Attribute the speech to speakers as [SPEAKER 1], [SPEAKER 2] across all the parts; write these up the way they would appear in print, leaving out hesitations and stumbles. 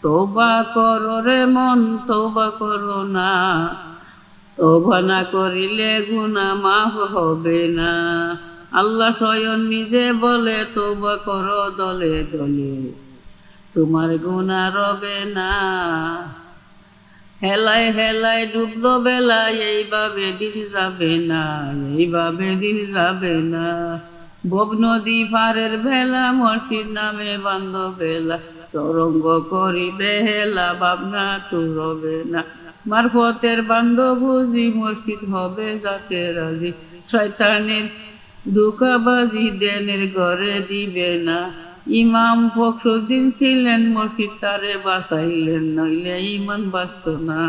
[SPEAKER 1] তওবা করো রে মন, তওবা করো না, তওবা না করিলে গুনাহ মাফ হবে না। আল্লাহ স্বয়ং নিজে বলে, তওবা করো দলে দলে, তোমার গুনাহ রবে না। হেলায় হেলায় ডুবলো বেলা, এইভাবে দিন যাবে না, এইভাবে দিন যাবে না। বব নদী পারের ভেলা, মসজিদ নামে বান্ধ বেলা, তরঙ্গ করিবে হেলা, ভাবনা তো রবে না। মারফতের বান্ধ বুঝি, মসজিদ হবে যাতে রাজি, শয়তানের ধোঁকাবাজি দেনের ঘরে দিবে না। ইমাম ফখরুদ্দিন ছিলেন, মসজিদ তারে বাঁচাইলেন, নইলে ইমান বাঁচত না।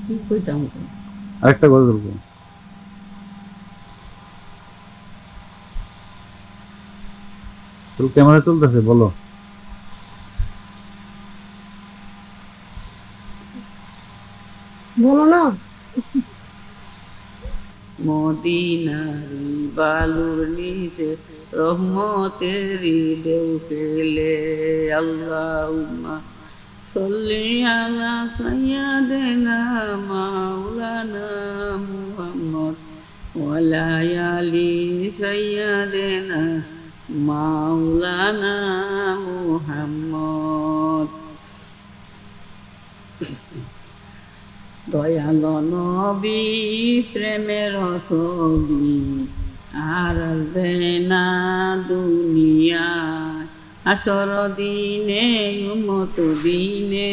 [SPEAKER 1] কি কইতাম?
[SPEAKER 2] আরেকটা গজল গাও। ক্যামেরা চলতেছে, বলো।
[SPEAKER 3] বলো না।
[SPEAKER 1] মদিনারি বালুর নিচে রহমতেরি ঢেউ খেলে, আল্লাহুম্মা সাল্লি আলা সাইয়্যিদিনা মাওলানা মুহাম্মদ ওয়া আলা আলি সাইয়্যিদিনা মাওলানা মুহাম্মদ। দয়াল নবী প্রেমের ছবি আর দেনা দুনিয়া, আসর দিনে উম্মত দিনে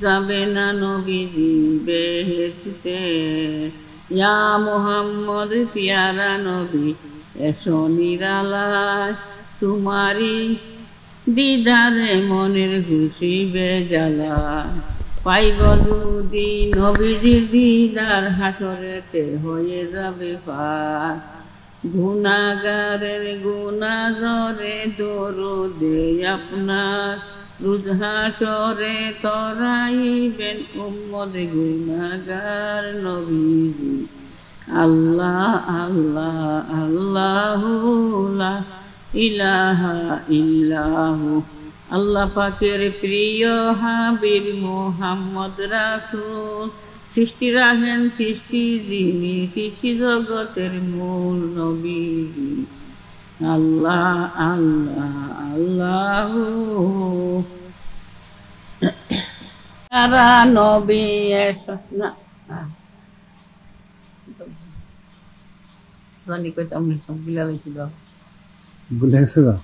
[SPEAKER 1] যাবে না নবীজি বেহেশতে। ইয়া মুহাম্মদ পিয়ারা নবী, এসো নিরালায়, তোমারি দিদারে মনের ঘুষিবে জ্বালা। পাইব যদি নবীজির দিদার, হাসরেতে হয়ে যাবে পার। গুনাহগারের গুনাহ জরে দরুদে আপনার, রোজ হাসরে তরাইবেন উম্মত গুনাহগার নবীজি। আল্লাহ আল্লাহ আল্লাহু লা ইলাহা ইল্লাহু। আল্লাহ পাকের প্রিয় হাবিব মুহাম্মদ রাসূল, সৃষ্টি রাখেন সৃষ্টি যিনি, সৃষ্টি জগতের মূল নবীজি। আল্লাহ আল্লাহ আল্লাহু। তারা নবী না জানি কইতাম না, সব বিলাইছিল।
[SPEAKER 2] ভুলে গেছো?